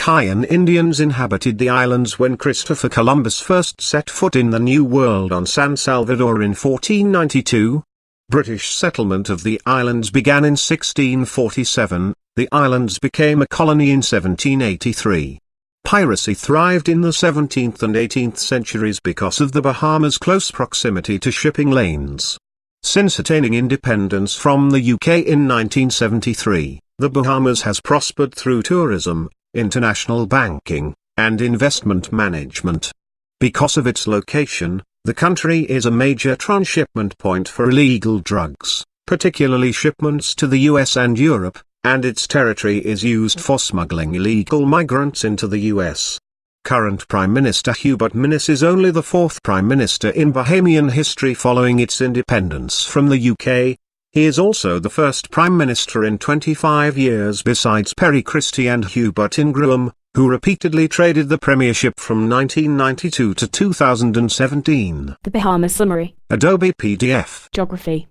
Mayan Indians inhabited the islands when Christopher Columbus first set foot in the New World on San Salvador in 1492. British settlement of the islands began in 1647, the islands became a colony in 1783. Piracy thrived in the 17th and 18th centuries because of the Bahamas' close proximity to shipping lanes. Since attaining independence from the UK in 1973, the Bahamas has prospered through tourism, international banking, and investment management. Because of its location, the country is a major transshipment point for illegal drugs, particularly shipments to the US and Europe, and its territory is used for smuggling illegal migrants into the US. Current Prime Minister Hubert Minnis is only the fourth Prime Minister in Bahamian history following its independence from the UK. He is also the first Prime Minister in 25 years besides Perry Christie and Hubert Ingraham, who repeatedly traded the premiership from 1992 to 2017. The Bahamas Summary. Adobe PDF. Geography.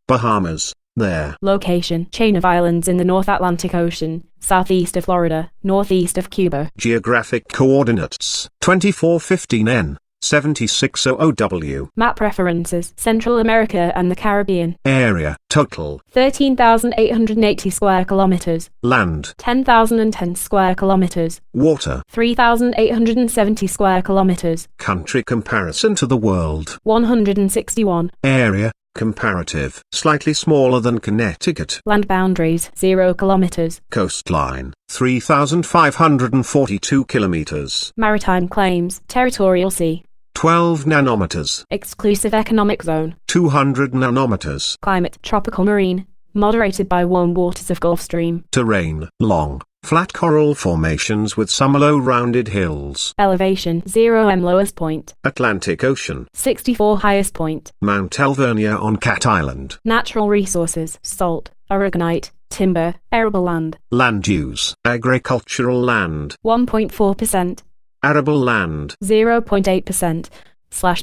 Bahamas, there. Location. Chain of islands in the North Atlantic Ocean, southeast of Florida, northeast of Cuba. Geographic coordinates. 2415 N. 7600W. Map references. Central America and the Caribbean. Area. Total. 13,880 square kilometers. Land. 10,010 square kilometers. Water. 3,870 square kilometers. Country comparison to the world. 161. Area. Comparative. Slightly smaller than Connecticut. Land boundaries. 0 kilometers. Coastline. 3,542 kilometers. Maritime claims. Territorial sea. 12 nanometers. Exclusive economic zone. 200 nanometers. Climate. Tropical marine. Moderated by warm waters of Gulf Stream. Terrain. Long, flat coral formations with some low rounded hills. Elevation. 0 m lowest point. Atlantic Ocean. 64 highest point. Mount Alvernia on Cat Island. Natural resources. Salt. Aragonite. Timber. Arable land. Land use. Agricultural land. 1.4%. Arable land. 0.8%.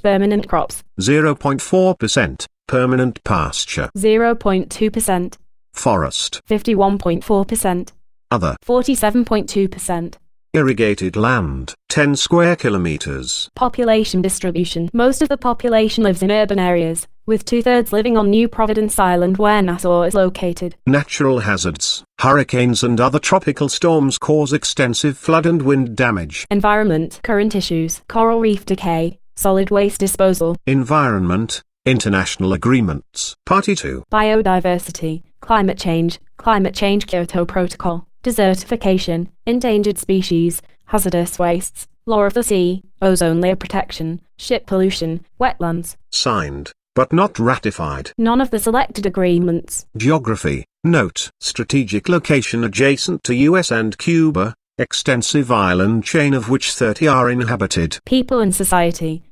Permanent crops. 0.4%. Permanent pasture. 0.2%. Forest. 51.4%. Other. 47.2%. Irrigated land. 10 square kilometers. Population distribution. Most of the population lives in urban areas, with 2/3 living on New Providence Island where Nassau is located. Natural hazards. Hurricanes and other tropical storms cause extensive flood and wind damage. Environment. Current issues. Coral reef decay. Solid waste disposal. Environment. International agreements. Party 2. Biodiversity. Climate change. Climate change Kyoto Protocol. Desertification. Endangered species. Hazardous wastes. Law of the sea. Ozone layer protection. Ship pollution. Wetlands. Signed, but not ratified. None of the selected agreements. Geography. Note. Strategic location adjacent to US and Cuba. Extensive island chain of which 30 are inhabited. People and society.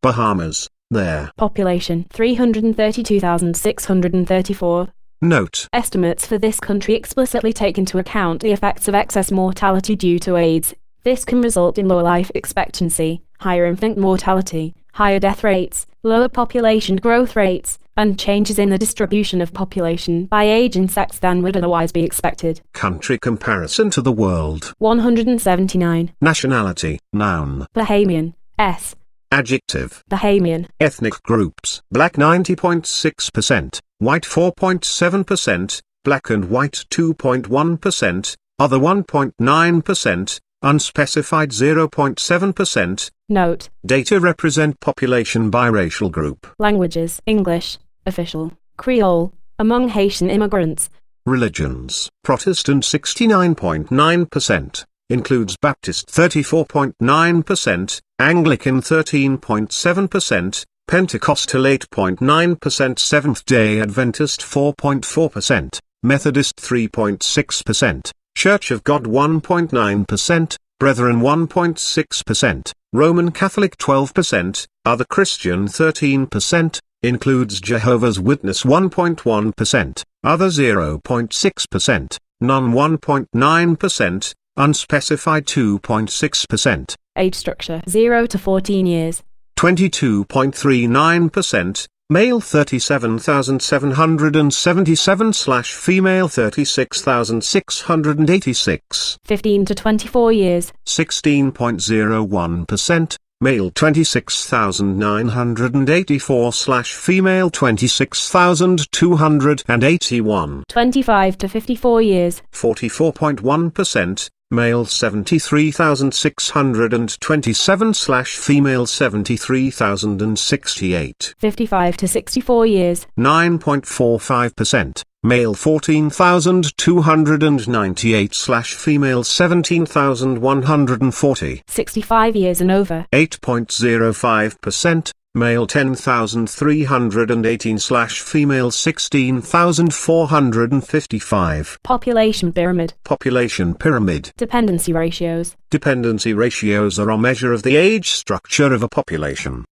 Bahamas, there. Population 332,634. Note. Estimates for this country explicitly take into account the effects of excess mortality due to AIDS. This can result in lower life expectancy, higher infant mortality, higher death rates, lower population growth rates, and changes in the distribution of population by age and sex than would otherwise be expected. Country comparison to the world. 179. Nationality. Noun. Bahamian. S. Adjective. Bahamian. Ethnic groups. Black 90.6%, white 4.7%, black and white 2.1%, other 1.9%, unspecified 0.7%. Note. Data represent population by racial group. Languages. English. Official. Creole. Among Haitian immigrants. Religions. Protestant 69.9%. Includes Baptist 34.9%, Anglican 13.7%, Pentecostal 8.9%, Seventh-day Adventist 4.4%, Methodist 3.6%, Church of God 1.9%, Brethren 1.6%, Roman Catholic 12%, Other Christian 13%, includes Jehovah's Witness 1.1%, Other 0.6%, None 1.9%, Unspecified 2.6%. Age structure 0 to 14 years. 22.39%, Male 37,777/female 36,686. 15 to 24 years. 16.01%. Male 26,984/female 26,281. 25 to 54 years. 44.1%. Male 73,627/female 73,068. 55 to 64 years. 9.45%. Male 14,298/female 17,140. 65 years and over. 8.05%. Male 10,318/female 16,455. Population pyramid. Population pyramid. Dependency ratios. Dependency ratios are a measure of the age structure of a population.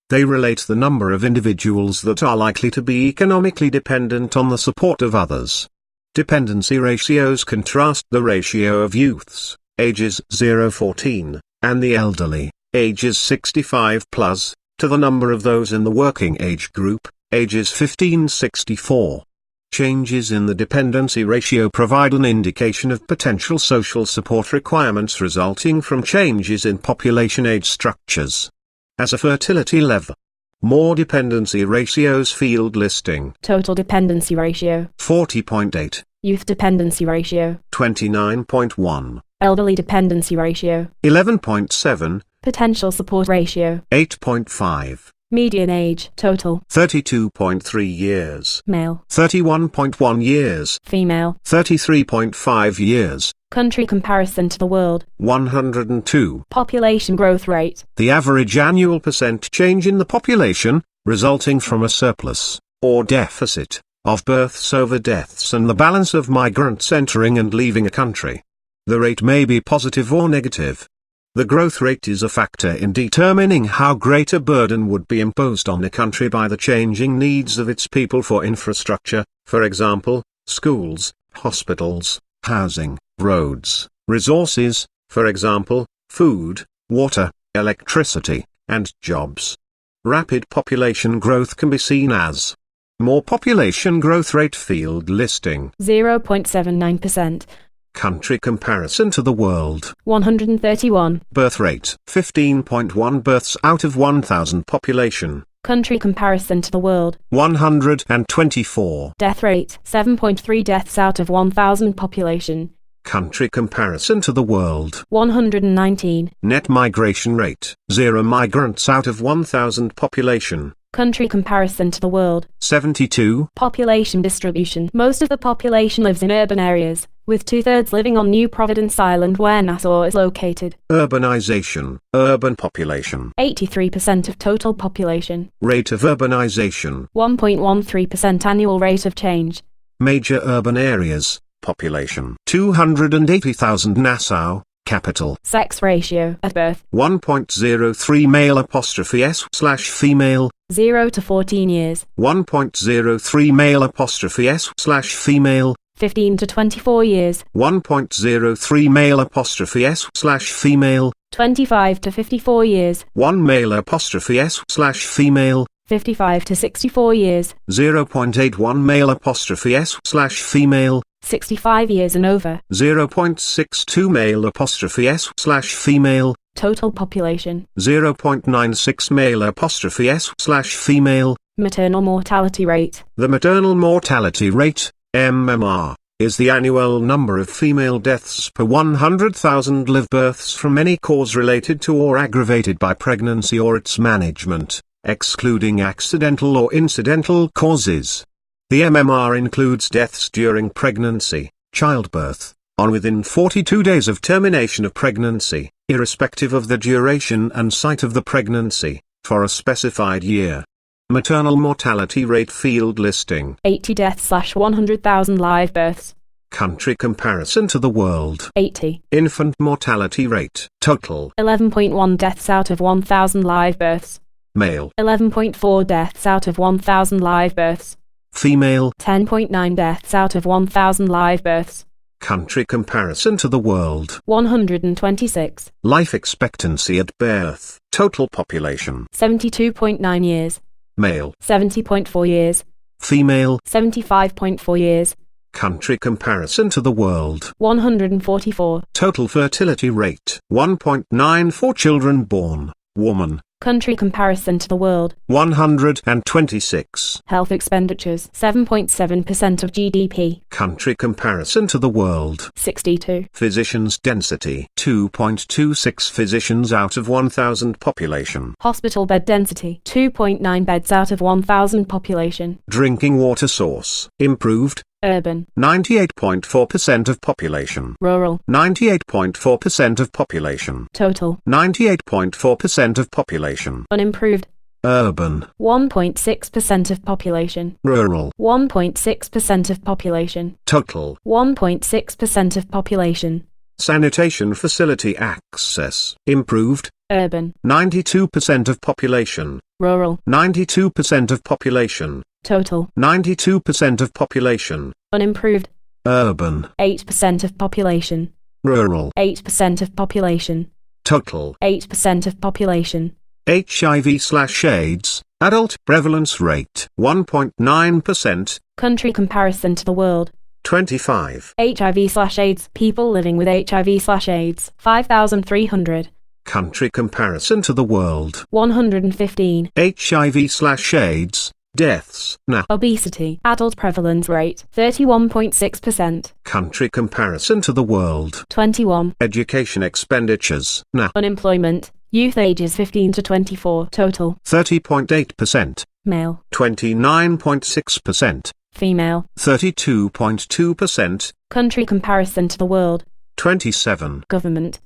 They relate the number of individuals that are likely to be economically dependent on the support of others. Dependency ratios contrast the ratio of youths, ages 0-14, and the elderly, ages 65 plus, to the number of those in the working age group, ages 15-64. Changes in the dependency ratio provide an indication of potential social support requirements resulting from changes in population age structures. As a fertility lever. More dependency ratios field listing. Total dependency ratio. 40.8. Youth dependency ratio. 29.1. Elderly dependency ratio. 11.7. Potential support ratio. 8.5. Median age, total. 32.3 years. Male. 31.1 years. Female. 33.5 years. Country comparison to the world. 102. Population growth rate. The average annual percent change in the population, resulting from a surplus, or deficit, of births over deaths and the balance of migrants entering and leaving a country. The rate may be positive or negative. The growth rate is a factor in determining how great a burden would be imposed on a country by the changing needs of its people for infrastructure, for example, schools, hospitals, housing, roads, resources, for example, food, water, electricity, and jobs. Rapid population growth can be seen as more population growth rate field listing. 0.79%. Country comparison to the world. 131. Birth rate. 15.1 births out of 1,000 population. Country comparison to the world. 124. Death rate. 7.3 deaths out of 1,000 population. Country comparison to the world. 119. Net migration rate. 0 migrants out of 1,000 population. Country comparison to the world. 72. Population distribution. Most of the population lives in urban areas, with 2/3 living on New Providence Island where Nassau is located. Urbanization. Urban population. 83% of total population. Rate of urbanization. 1.13% annual rate of change. Major urban areas. Population. 280,000 Nassau, capital. Sex ratio at birth. 1.03 male apostrophe s/female. 0 to 14 years. 1.03 male apostrophe s/female. 15 to 24 years. 1.03 male apostrophe s/female. 25 to 54 years. 1 male apostrophe s/female. 55 to 64 years. 0.81 male apostrophe s/female. 65 years and over. 0.62 male apostrophe s/female. Total population. 0.96 male apostrophe s/female. Maternal mortality rate. The maternal mortality rate, MMR, is the annual number of female deaths per 100,000 live births from any cause related to or aggravated by pregnancy or its management, excluding accidental or incidental causes. The MMR includes deaths during pregnancy, childbirth, on within 42 days of termination of pregnancy, irrespective of the duration and site of the pregnancy, for a specified year. Maternal mortality rate field listing. 80 deaths/100,000 live births. Country comparison to the world. 80. Infant mortality rate, total. 11.1 deaths out of 1,000 live births. Male. 11.4 deaths out of 1,000 live births. Female. 10.9 deaths out of 1,000 live births. Country comparison to the world. 126. Life expectancy at birth, total population. 72.9 years. Male. 70.4 years. Female. 75.4 years. Country comparison to the world. 144. Total fertility rate. 1.94 children born. Woman. Country comparison to the world. 126. Health expenditures. 7.7% of GDP. Country comparison to the world. 62. Physicians density. 2.26 physicians out of 1,000 population. Hospital bed density. 2.9 beds out of 1,000 population. Drinking water source. Improved. Urban. 98.4% of population. Rural. 98.4% of population. Total. 98.4% of population. Unimproved. Urban. 1.6% of population. Rural. 1.6% of population. Total. 1.6% of population. Sanitation facility access. Improved. Urban. 92% of population. Rural. 92% of population. Total. 92% of population. Unimproved. Urban. 8% of population. Rural. 8% of population. Total. 8% of population. HIV/AIDS, adult prevalence rate, 1.9%. Country comparison to the world. 25. HIV/AIDS, people living with HIV/AIDS, 5,300. Country comparison to the world. 115. HIV/AIDS, deaths, now. Obesity, adult prevalence rate, 31.6%. Country comparison to the world. 21. Education expenditures, now. Unemployment, youth ages 15 to 24, total. 30.8%. Male. 29.6%. Female. 32.2%. Country comparison to the world. 27. Government.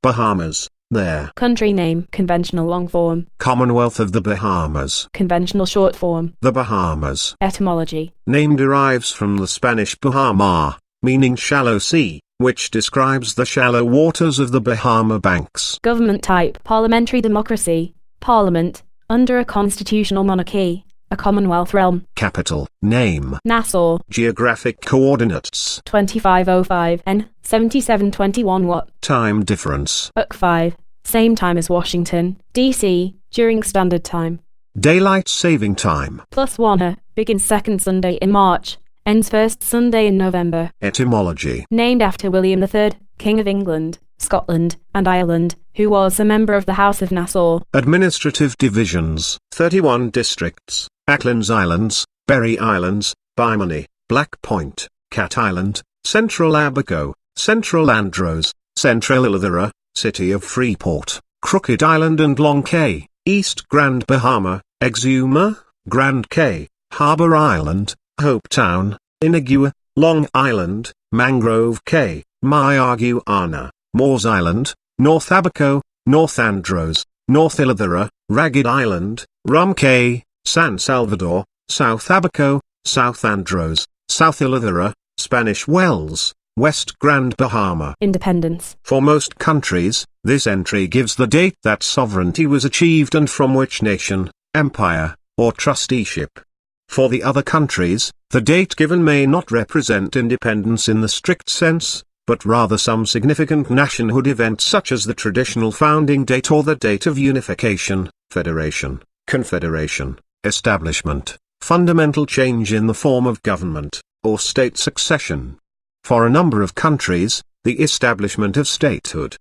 Bahamas, there. Country name, conventional long form. Commonwealth of the Bahamas. Conventional short form. The Bahamas. Etymology. Name derives from the Spanish Bahama, meaning shallow sea, which describes the shallow waters of the Bahama banks. Government type, parliamentary democracy, parliament, under a constitutional monarchy, a commonwealth realm. Capital, name. Nassau. Geographic coordinates. 2505 N, 7721 Watt. Time difference. UK 5, same time as Washington, D.C., during standard time. Daylight saving time. +1, begins second Sunday in March, ends first Sunday in November. Etymology. Named after William III, King of England, Scotland, and Ireland, who was a member of the House of Nassau. Administrative divisions. 31 districts. Acklands Islands, Berry Islands, Bimini, Black Point, Cat Island, Central Abaco, Central Andros, Central Illawarra, City of Freeport, Crooked Island and Long Cay, East Grand Bahama, Exuma, Grand Cay, Harbour Island, Hopetown, Inagua, Long Island, Mangrove Cay, Mayaguana, Moores Island, North Abaco, North Andros, North Illawarra, Ragged Island, Rum Cay, San Salvador, South Abaco, South Andros, South Illawarra, Spanish Wells, West Grand Bahama. Independence. For most countries, this entry gives the date that sovereignty was achieved and from which nation, empire, or trusteeship. For the other countries, the date given may not represent independence in the strict sense, but rather some significant nationhood event such as the traditional founding date or the date of unification, federation, confederation, establishment, fundamental change in the form of government, or state succession. For a number of countries, the establishment of statehood.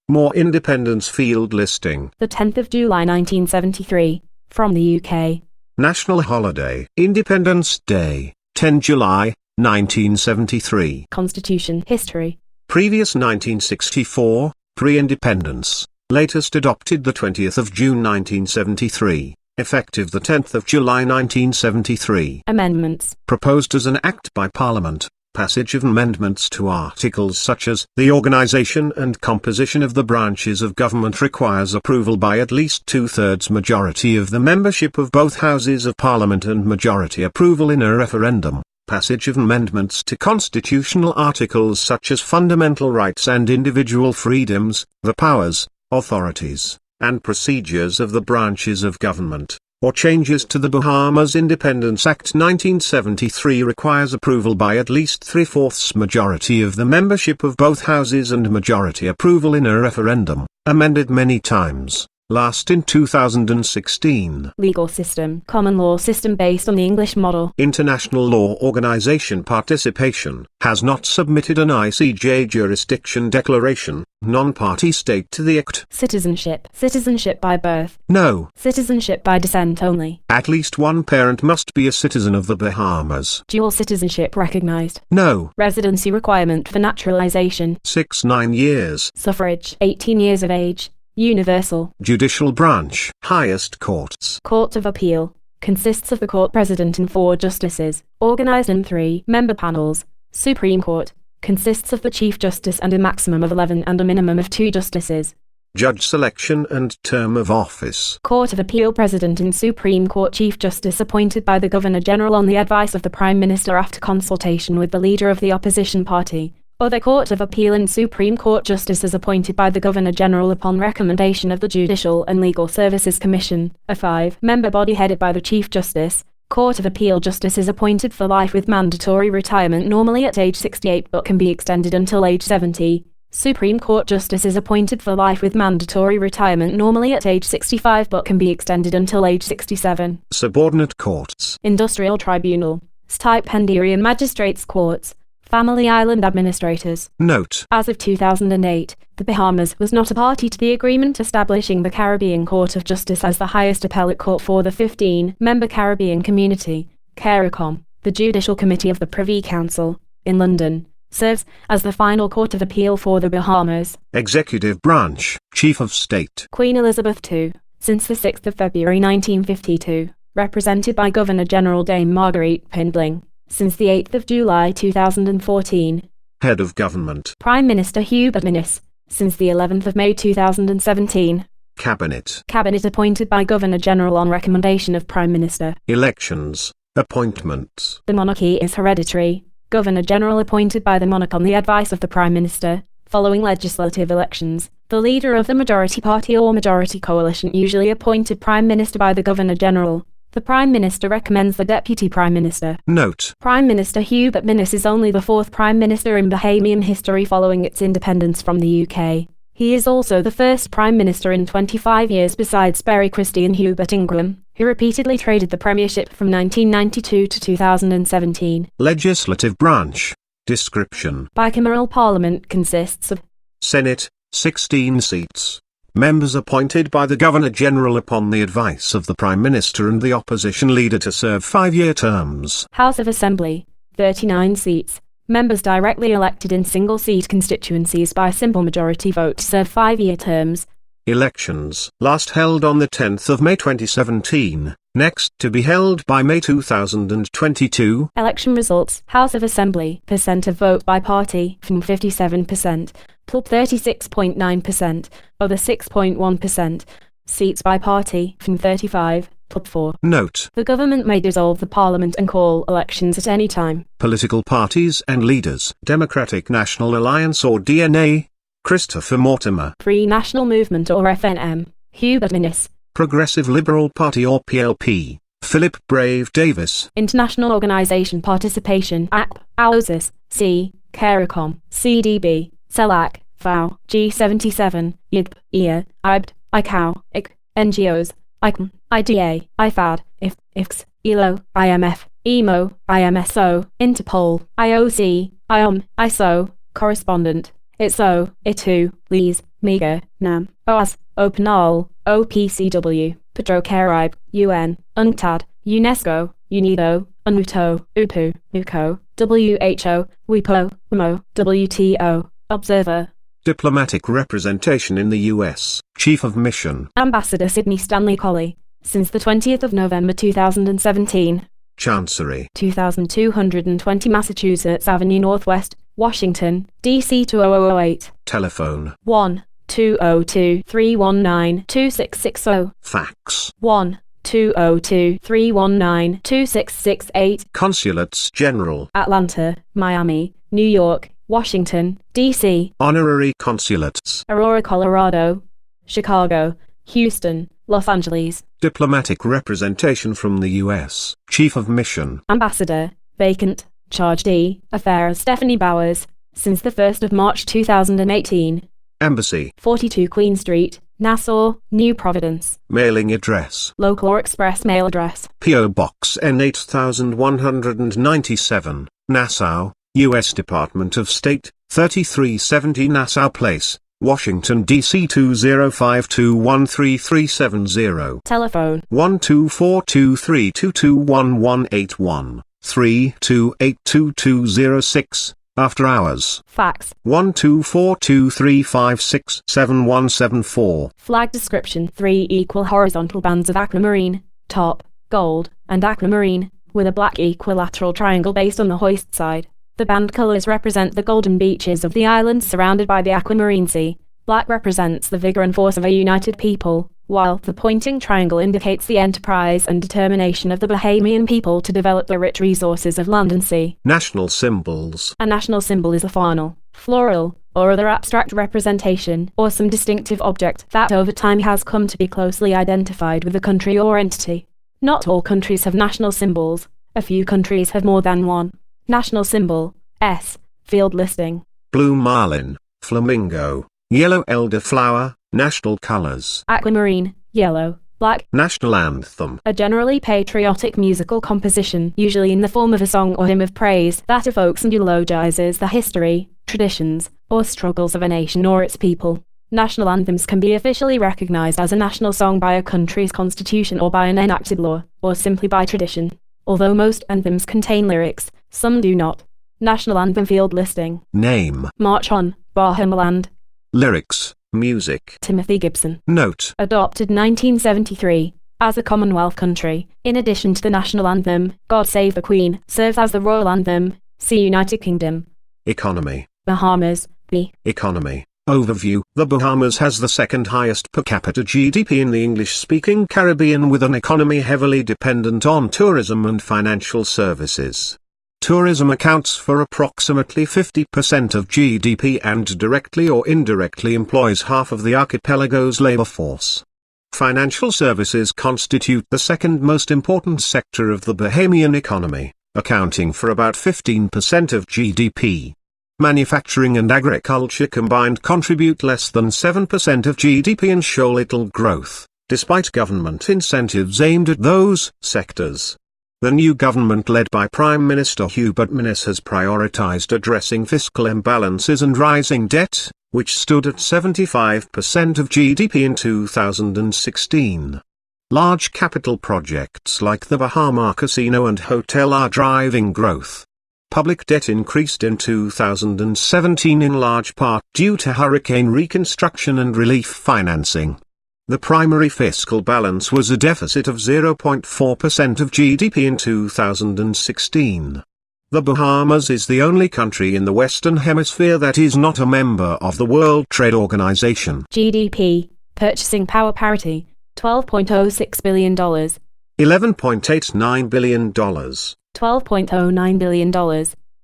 More independence field listing. The 10th of July 1973, from the UK. National holiday. Independence Day, 10 July, 1973. Constitution. History. Previous 1964, pre-independence. Latest adopted the 20th of June 1973. Effective the 10th of July 1973. Amendments. Proposed as an act by Parliament. Passage of amendments to articles such as the organization and composition of the branches of government requires approval by at least two-thirds majority of the membership of both houses of Parliament and majority approval in a referendum. Passage of amendments to constitutional articles such as fundamental rights and individual freedoms, the powers, authorities, and procedures of the branches of government, or changes to the Bahamas Independence Act 1973 requires approval by at least three-fourths majority of the membership of both houses and majority approval in a referendum, amended many times. last in 2016. Legal system. Common law system based on the English model. International Law Organization participation, has not submitted an ICJ jurisdiction declaration, non-party state to the Act. Citizenship. Citizenship by birth. No. Citizenship by descent only. At least one parent must be a citizen of the Bahamas. Dual citizenship recognized. No. Residency requirement for naturalization. 9 years. Suffrage. 18 years of age. Universal. Judicial branch, highest courts. Court of Appeal. Consists of the court president and 4 justices, organized in 3-member panels. Supreme Court. Consists of the Chief Justice and a maximum of 11 and a minimum of 2 justices. Judge selection and term of office. Court of Appeal President and Supreme Court Chief Justice appointed by the Governor-General on the advice of the Prime Minister after consultation with the leader of the opposition party. Other Court of Appeal and Supreme Court Justices appointed by the Governor-General upon recommendation of the Judicial and Legal Services Commission, a 5-member body headed by the Chief Justice. Court of Appeal Justice is appointed for life with mandatory retirement normally at age 68 but can be extended until age 70. Supreme Court Justice is appointed for life with mandatory retirement normally at age 65 but can be extended until age 67. Subordinate courts. Industrial Tribunal. Stipendiary Magistrates Courts. Family Island Administrators. Note. As of 2008, the Bahamas was not a party to the agreement establishing the Caribbean Court of Justice as the highest appellate court for the 15-member Caribbean Community, CARICOM. The Judicial Committee of the Privy Council, in London, serves as the final court of appeal for the Bahamas. Executive branch, Chief of State. Queen Elizabeth II, since the 6th of February 1952, represented by Governor-General Dame Marguerite Pindling. Since the 8th of July 2014. Head of Government. Prime Minister Hubert Minnis. Since the 11th of May 2017. Cabinet. Cabinet appointed by Governor-General on recommendation of Prime Minister. Elections. Appointments. The monarchy is hereditary. Governor-General appointed by the monarch on the advice of the Prime Minister. Following legislative elections, the leader of the majority party or majority coalition usually appointed Prime Minister by the Governor-General. The Prime Minister recommends the Deputy Prime Minister. Note. Prime Minister Hubert Minnis is only the 4th Prime Minister in Bahamian history following its independence from the UK. He is also the first Prime Minister in 25 years besides Berry Christie and Hubert Ingraham, who repeatedly traded the premiership from 1992 to 2017. Legislative branch. Description. Bicameral Parliament consists of Senate, 16 seats. Members appointed by the Governor-General upon the advice of the Prime Minister and the opposition leader to serve 5-year terms. House of Assembly, 39 seats. Members directly elected in single-seat constituencies by simple majority vote to serve 5-year terms. Elections, last held on the 10th of May 2017, next to be held by May 2022. Election results, House of Assembly, percent of vote by party, from 57%, plus 36.9%, other 6.1%, seats by party, from 35, plus 4. Note. The government may dissolve the parliament and call elections at any time. Political parties and leaders. Democratic National Alliance or DNA. Christopher Mortimer. Free National Movement or FNM, Hubert Minnis. Progressive Liberal Party or PLP, Philip Brave Davis. International Organization Participation AP, AUSIS, C, CARICOM, CDB, CELAC, FAO, G77, YIGP, IA, IBD, ICAO, IC, NGOs, ICM, IDA, IFAD, IFX, ELO, IMF, EMO, IMSO, Interpol, IOC, IOM, ISO, Correspondent, ITSO, ITU, LEAS, MEGA, NAM, OAS, OpenAll, OPCW, Petro-Caribe, UN, UNCTAD, UNESCO, UNIDO, UNUTO, UPU, UCO, WHO, WIPO, WMO, WTO, Observer. Diplomatic representation in the U.S., Chief of Mission. Ambassador Sidney Stanley Colley, since the 20th of November 2017. Chancery. 2220 Massachusetts Avenue Northwest, Washington, D.C. 20008. Telephone. 1-202-319-2660. Fax. 1-202-319-2668. Consulates General. Atlanta, Miami, New York, Washington, D.C. Honorary consulates. Aurora, Colorado, Chicago, Houston, Los Angeles. Diplomatic representation from the U.S., Chief of Mission. Ambassador, vacant, Charge D, Affairs Stephanie Bowers, since the 1st of March 2018. Embassy. 42 Queen Street, Nassau, New Providence. Mailing address: Local or express mail address. P.O. Box N 8197, Nassau, U.S. Department of State, 3370 Nassau Place, Washington, D.C. 2052133370. Telephone: 12423221181, 3282206. After hours. Fax: 12423567174. Flag description: 3 equal horizontal bands of aquamarine, top, gold, and aquamarine, with a black equilateral triangle based on the hoist side. The band colors represent the golden beaches of the islands surrounded by the aquamarine sea. Black represents the vigor and force of a united people, while the pointing triangle indicates the enterprise and determination of the Bahamian people to develop the rich resources of land and sea. National symbols. A national symbol is a faunal, floral, or other abstract representation, or some distinctive object that over time has come to be closely identified with a country or entity. Not all countries have national symbols. A few countries have more than one. National symbol: S. Field listing. Blue marlin, flamingo, yellow elderflower. National colors: Aquamarine, yellow, black. National anthem: A generally patriotic musical composition, usually in the form of a song or hymn of praise, that evokes and eulogizes the history, traditions, or struggles of a nation or its people. National anthems can be officially recognized as a national song by a country's constitution or by an enacted law, or simply by tradition. Although most anthems contain lyrics, some do not. National anthem field listing: Name: March On, Bahamaland. Lyrics: Music: Timothy Gibson. Note: Adopted 1973. As a Commonwealth country, in addition to the national anthem, God Save the Queen, serves as the royal anthem. See United Kingdom. Economy: Bahamas, B. Economy. Overview: The Bahamas has the second highest per capita GDP in the English-speaking Caribbean, with an economy heavily dependent on tourism and financial services. Tourism accounts for approximately 50% of GDP and directly or indirectly employs half of the archipelago's labor force. Financial services constitute the second most important sector of the Bahamian economy, accounting for about 15% of GDP. Manufacturing and agriculture combined contribute less than 7% of GDP and show little growth, despite government incentives aimed at those sectors. The new government led by Prime Minister Hubert Minnis has prioritized addressing fiscal imbalances and rising debt, which stood at 75% of GDP in 2016. Large capital projects like the Bahama Casino and Hotel are driving growth. Public debt increased in 2017 in large part due to hurricane reconstruction and relief financing. The primary fiscal balance was a deficit of 0.4% of GDP in 2016. The Bahamas is the only country in the Western Hemisphere that is not a member of the World Trade Organization. GDP, purchasing power parity, $12.06 billion. $11.89 billion. $12.09 billion.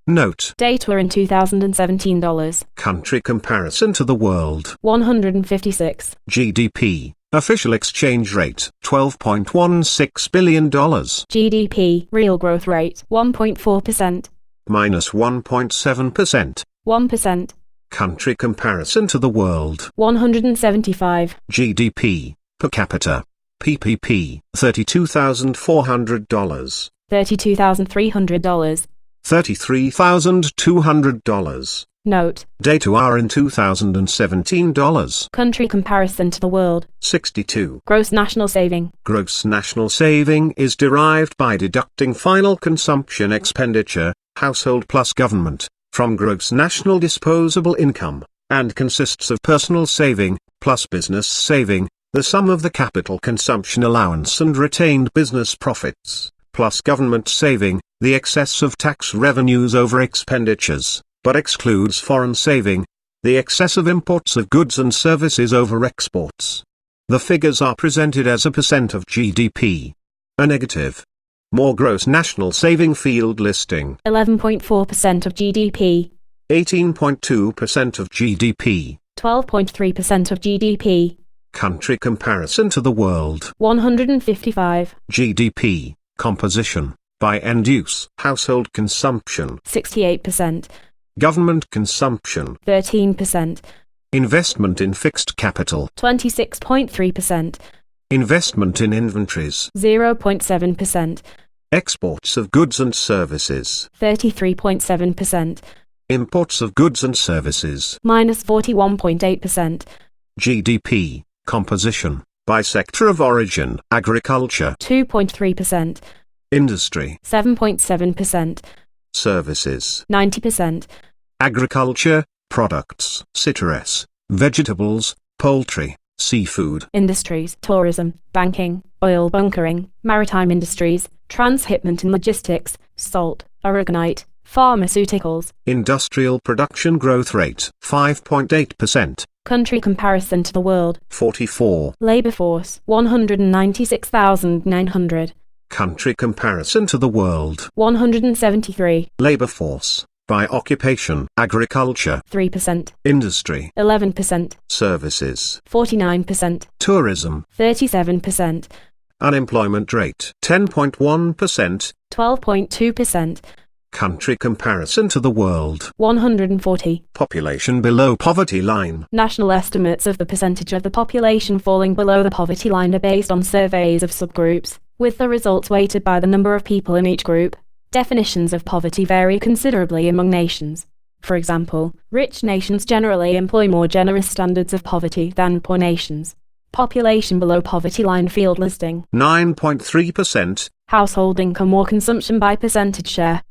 Note: Data in 2017 dollars. Country comparison to the world. 156. GDP, official exchange rate, $12.16 billion. GDP, real growth rate, 1.4%. Minus 1.7%. 1%. Country comparison to the world. 175. GDP, per capita. PPP, $32,400. $32,300. $33,200. Note: Data are in 2017 dollars. Country comparison to the world. 62. Gross national saving. Gross national saving is derived by deducting final consumption expenditure, household plus government, from gross national disposable income, and consists of personal saving, plus business saving, the sum of the capital consumption allowance and retained business profits, plus government saving, the excess of tax revenues over expenditures, but excludes foreign saving, the excess of imports of goods and services over exports. The figures are presented as a percent of GDP. A negative. More gross national saving field listing. 11.4% of GDP. 18.2% of GDP. 12.3% of GDP. Country comparison to the world. 155. GDP, composition, by end use. Household consumption. 68%. Government consumption. 13%. Investment in fixed capital. 26.3%. Investment in inventories. 0.7%. Exports of goods and services. 33.7%. Imports of goods and services. Minus 41.8%. GDP, composition, by sector of origin, agriculture. 2.3%. Industry. 7.7%. Services. 90%. Agriculture, products, citrus, vegetables, poultry, seafood. Industries, tourism, banking, oil bunkering, maritime industries, transshipment and logistics, salt, aragonite, pharmaceuticals. Industrial production growth rate, 5.8%. Country comparison to the world. 44. Labor force, 196,900. Country comparison to the world. 173. Labor force, by occupation, agriculture. 3%. Industry. 11%. Services. 49%. Tourism. 37%. Unemployment rate, 10.1%. 12.2%. Country comparison to the world. 140. Population below poverty line. National estimates of the percentage of the population falling below the poverty line are based on surveys of subgroups, with the results weighted by the number of people in each group. Definitions of poverty vary considerably among nations. For example, rich nations generally employ more generous standards of poverty than poor nations. Population below poverty line field listing. 9.3%. Household income or consumption by percentage share.